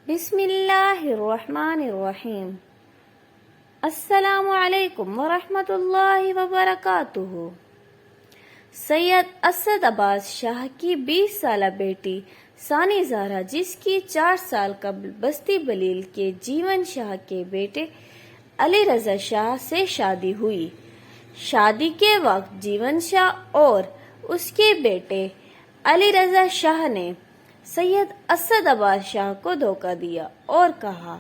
بسم اللہ الرحمن الرحیم۔ السلام علیکم ورحمۃ اللہ وبرکاتہ۔ سید اسد عباس شاہ کی 20 سالہ بیٹی ثانی زہرا، جس کی 4 سال قبل بستی بلیل کے جیون شاہ کے بیٹے علی رضا شاہ سے شادی ہوئی۔ شادی کے وقت جیون شاہ اور اس کے بیٹے علی رضا شاہ نے سید اسد عباس شاہ کو دھوکہ دیا اور کہا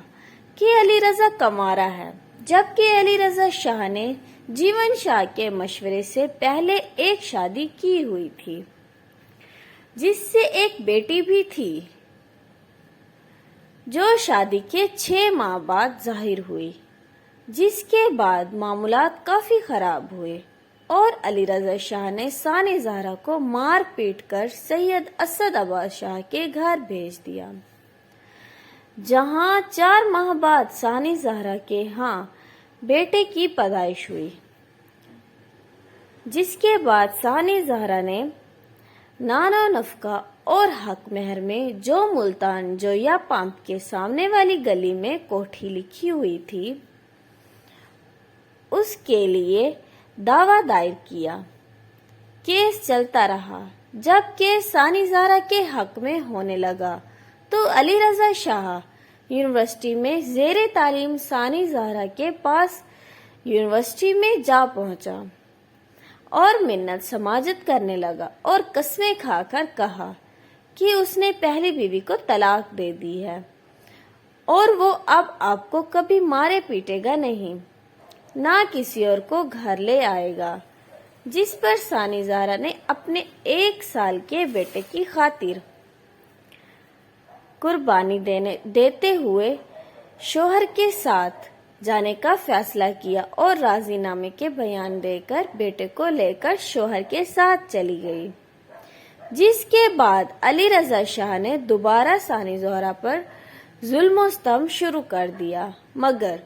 کہ علی رضا کمارا ہے، جبکہ علی رضا شاہ نے جیون شاہ کے مشورے سے پہلے ایک شادی کی ہوئی تھی، جس سے ایک بیٹی بھی تھی، جو شادی کے 6 ماہ بعد ظاہر ہوئی، جس کے بعد معاملات کافی خراب ہوئے اور علی رضا شاہ نے ثانی زہرا کو مار پیٹ کر سید اسد عباس شاہ کے گھر بھیج دیا، جہاں 4 ماہ بعد ثانی زہرا کے ہاں بیٹے کی پیدائش ہوئی، جس کے بعد ثانی زہرا نے نان و نفقہ اور حق مہر میں جو ملتان جویا پمپ کے سامنے والی گلی میں کوٹھی لکھی ہوئی تھی، اس کے لیے دعویٰ دائر کیا۔ کیس چلتا رہا۔ جب کیس ثانی زہرا کے حق میں ہونے لگا تو علی رضا شاہ یونیورسٹی میں زیر تعلیم ثانی زہرا کے پاس یونیورسٹی میں جا پہنچا اور منت سماجت کرنے لگا اور قسمیں کھا کر کہا کہ اس نے پہلی بیوی کو طلاق دے دی ہے اور وہ اب آپ کو کبھی مارے پیٹے گا نہیں، نہ کسی اور کو گھر لے آئے گا، جس پر ثانی زہرا نے اپنے 1 سال کے بیٹے کی خاطر قربانی دیتے ہوئے شوہر کے ساتھ جانے کا فیصلہ کیا اور راضی نامے کے بیان دے کر بیٹے کو لے کر شوہر کے ساتھ چلی گئی، جس کے بعد علی رضا شاہ نے دوبارہ ثانی زہرا پر ظلم و ستم شروع کر دیا، مگر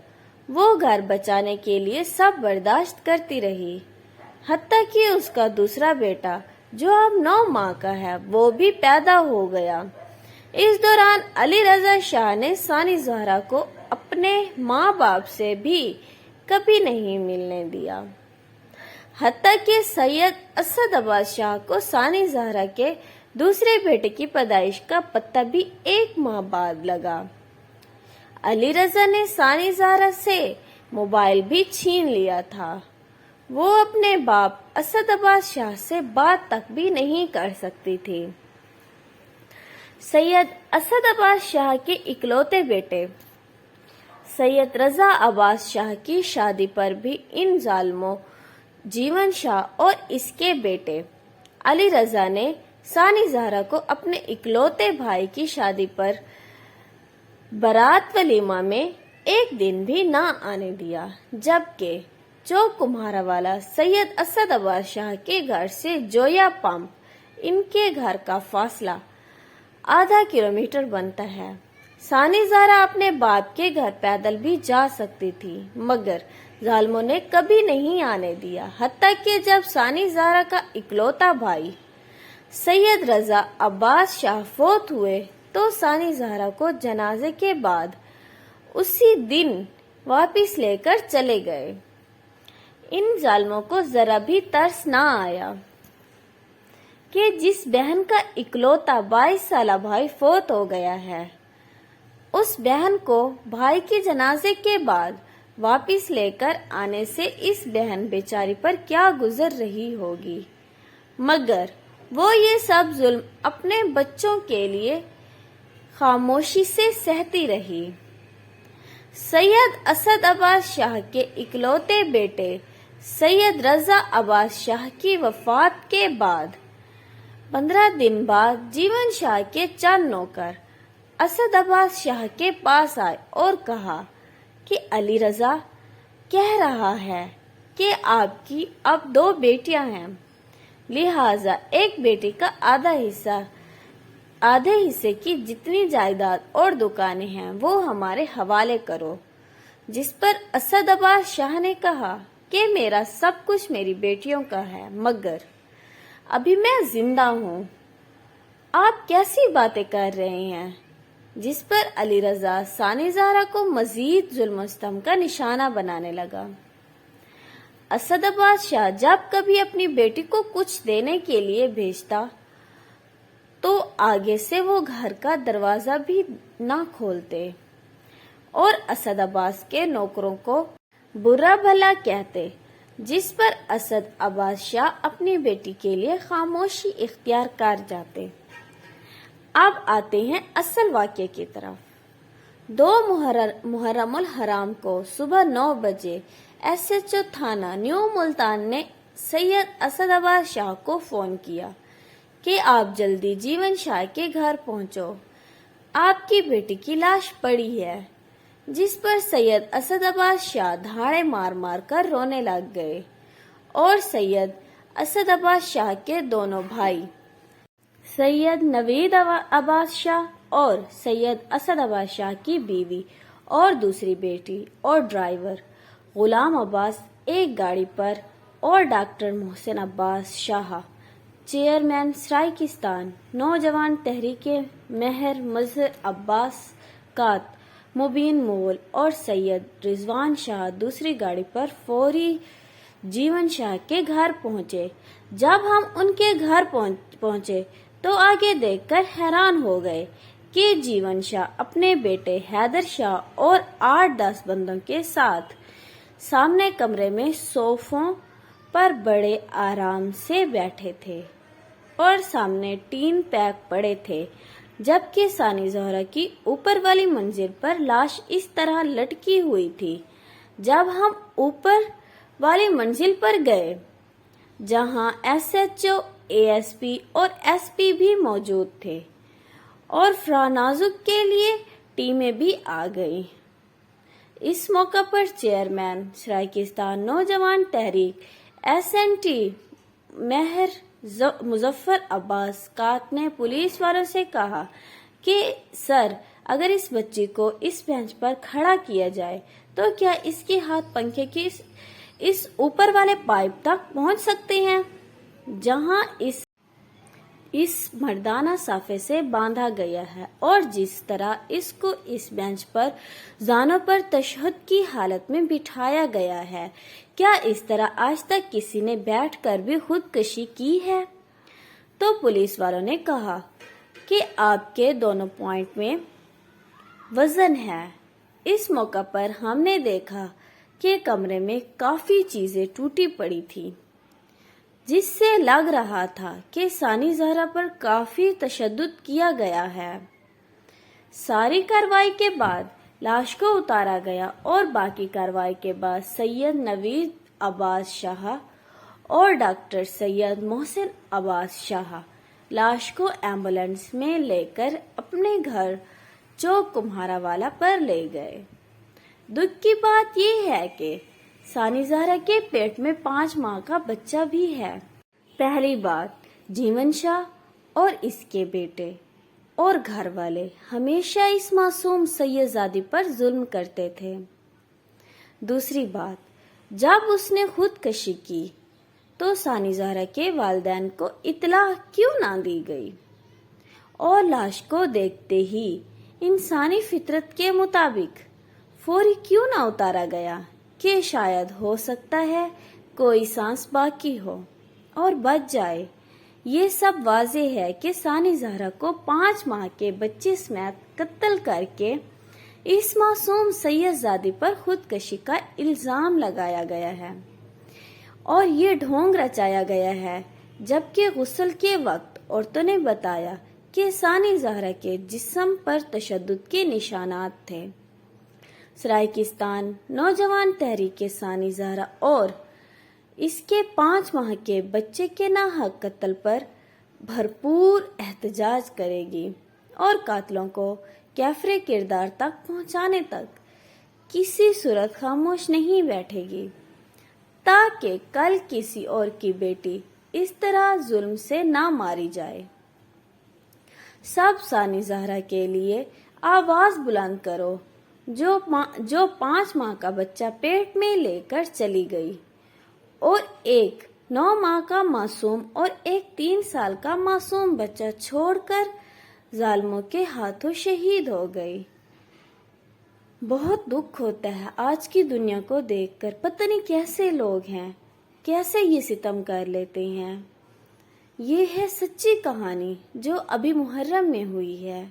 وہ گھر بچانے کے لیے سب برداشت کرتی رہی، حتیٰ کہ اس کا دوسرا بیٹا جو اب 9 ماہ کا ہے وہ بھی پیدا ہو گیا۔ اس دوران علی رضا شاہ نے ثانی زہرا کو اپنے ماں باپ سے بھی کبھی نہیں ملنے دیا، حتیٰ کہ سید اسد عباس شاہ کو ثانی زہرا کے دوسرے بیٹے کی پیدائش کا پتہ بھی 1 ماہ بعد لگا۔ علی رضا نے ثانی زہرا سے موبائل بھی چھین لیا تھا۔ وہ اپنے باپ اسد عباس شاہ سے بات تک بھی نہیں کر سکتی تھی۔ سید اسد عباس شاہ کے اکلوتے بیٹے سید رضا عباس شاہ کی شادی پر بھی ان ظالموں جیون شاہ اور اس کے بیٹے علی رضا نے ثانی زہرا کو اپنے اکلوتے بھائی کی شادی پر بارات ولیمہ میں ایک دن بھی نہ آنے دیا، جبکہ چوک کمہارا والا سید اسد عباس شاہ کے گھر سے جویا پمپ ان کے گھر کا فاصلہ ½ کلومیٹر بنتا ہے۔ ثانی زہرا اپنے باپ کے گھر پیدل بھی جا سکتی تھی، مگر ظالموں نے کبھی نہیں آنے دیا، حتیٰ کہ جب ثانی زہرا کا اکلوتا بھائی سید رضا عباس شاہ فوت ہوئے تو ثانی زہرا کو جنازے کے بعد اسی دن واپس لے کر چلے گئے۔ ان ظالموں کو ذرا بھی ترس نہ آیا کہ جس بہن کا اکلوتا 22 سالہ بھائی فوت ہو گیا ہے، اس بہن کو بھائی کے جنازے کے بعد واپس لے کر آنے سے اس بہن بیچاری پر کیا گزر رہی ہوگی، مگر وہ یہ سب ظلم اپنے بچوں کے لیے خاموشی سے سہتی رہی۔ سید اسد عباس شاہ کے اکلوتے بیٹے سید رضا عباس شاہ کی وفات کے بعد 15 دن بعد جیون شاہ کے چند نوکر اسد عباس شاہ کے پاس آئے اور کہا کہ علی رضا کہہ رہا ہے کہ آپ کی اب 2 بیٹیاں ہیں، لہٰذا ایک بیٹی کا آدھے حصے کی جتنی جائیداد اور دکانیں ہیں وہ ہمارے حوالے کرو، جس پر اسد عباس شاہ نے کہا کہ میرا سب کچھ میری بیٹیوں کا ہے، مگر ابھی میں زندہ ہوں، آپ کیسی باتیں کر رہے ہیں؟ جس پر علی رضا ثانی زہرا کو مزید ظلم و ستم کا نشانہ بنانے لگا۔ اسد عباس شاہ جب کبھی اپنی بیٹی کو کچھ دینے کے لیے بھیجتا تو آگے سے وہ گھر کا دروازہ بھی نہ کھولتے اور اسد عباس کے نوکروں کو برا بھلا کہتے، جس پر اسد عباس شاہ اپنی بیٹی کے لیے خاموشی اختیار کر جاتے۔ اب آتے ہیں اصل واقعے کی طرف۔ 2 محرم الحرام کو صبح 9 بجے ایس ایچ او تھانہ نیو ملتان نے سید اسد عباس شاہ کو فون کیا کہ آپ جلدی جیون شاہ کے گھر پہنچو، آپ کی بیٹی کی لاش پڑی ہے، جس پر سید اسد عباس شاہ دھاڑے مار مار کر رونے لگ گئے اور سید اسد عباس شاہ کے دونوں بھائی سید نوید عباس شاہ اور سید اسد عباس شاہ کی بیوی اور دوسری بیٹی اور ڈرائیور غلام عباس ایک گاڑی پر اور ڈاکٹر محسن عباس شاہ چیئرمین سرائیکستان نوجوان تحریک مہر مظہر عباس کات مبین مغل اور سید رضوان شاہ دوسری گاڑی پر فوری جیون شاہ کے گھر پہنچے۔ جب ہم ان کے گھر پہنچے تو آگے دیکھ کر حیران ہو گئے کہ جیون شاہ اپنے بیٹے حیدر شاہ اور 8-10 بندوں کے ساتھ سامنے کمرے میں صوفوں پر بڑے آرام سے بیٹھے تھے اور سامنے ٹین پیک پڑے تھے، جبکہ ثانی زہرا کی اوپر والی منزل پر لاش اس طرح لٹکی ہوئی تھی۔ جب ہم اوپر والی منزل پر گئے جہاں S H O, A S P اور ایس پی بھی موجود تھے اور فرانازک کے لیے ٹیمیں بھی آ گئیں، اس موقع پر چیئرمین سرائیکستان نوجوان تحریک ایس این ٹی مہر مظفر عباس کات نے پولیس والوں سے کہا کہ سر، اگر اس بچی کو اس بینچ پر کھڑا کیا جائے تو کیا اس کے ہاتھ پنکھے کی اس اوپر والے پائپ تک پہنچ سکتے ہیں جہاں اس مردانہ صافے سے باندھا گیا ہے، اور جس طرح اس کو اس بینچ پر زانوں پر تشہد کی حالت میں بٹھایا گیا ہے، کیا اس طرح آج تک کسی نے بیٹھ کر بھی خودکشی کی ہے؟ تو پولیس والوں نے کہا کہ آپ کے دونوں پوائنٹ میں وزن ہے۔ اس موقع پر ہم نے دیکھا کہ کمرے میں کافی چیزیں ٹوٹی پڑی تھی، جس سے لگ رہا تھا کہ ثانی زہرا پر کافی تشدد کیا گیا ہے۔ ساری کارروائی کے بعد لاش کو اتارا گیا اور باقی کارروائی کے بعد سید نوید عباس شاہ اور ڈاکٹر سید محسن عباس شاہ لاش کو ایمبولینس میں لے کر اپنے گھر چوک کمہارا والا پر لے گئے۔ دکھ کی بات یہ ہے کہ ثانی زہرا کے پیٹ میں 5 ماہ کا بچہ بھی ہے۔ پہلی بات، جیون شاہ اور اس کے بیٹے اور گھر والے ہمیشہ اس معصوم سید زادی پر ظلم کرتے تھے۔ دوسری بات، جب اس نے خودکشی کی تو ثانی زہرا کے والدین کو اطلاع کیوں نہ دی گئی اور لاش کو دیکھتے ہی انسانی فطرت کے مطابق فوری کیوں نہ اتارا گیا کہ شاید ہو سکتا ہے کوئی سانس باقی ہو اور بچ جائے۔ یہ سب واضح ہے کہ ثانی زہرا کو 5 ماہ کے بچے سمیت قتل کر کے اس معصوم سید زادی پر خودکشی کا الزام لگایا گیا ہے اور یہ ڈھونگ رچایا گیا ہے، جبکہ غسل کے وقت عورتوں نے بتایا کہ ثانی زہرا کے جسم پر تشدد کے نشانات تھے۔ سرائیکستان نوجوان تحریک ثانی زہرا اور اس کے 5 ماہ کے بچے کے ناحق قتل پر بھرپور احتجاج کرے گی اور قاتلوں کو کیفر کردار تک پہنچانے تک کسی صورت خاموش نہیں بیٹھے گی، تاکہ کل کسی اور کی بیٹی اس طرح ظلم سے نہ ماری جائے۔ سب ثانی زہرا کے لیے آواز بلند کرو، جو 5 ماہ کا بچہ پیٹ میں لے کر چلی گئی اور ایک 9 ماہ کا معصوم اور ایک 3 سال کا معصوم بچہ چھوڑ کر ظالموں کے ہاتھوں شہید ہو گئی۔ بہت دکھ ہوتا ہے آج کی دنیا کو دیکھ کر، پتہ نہیں کیسے لوگ ہیں، کیسے یہ ستم کر لیتے ہیں۔ یہ ہے سچی کہانی جو ابھی محرم میں ہوئی ہے۔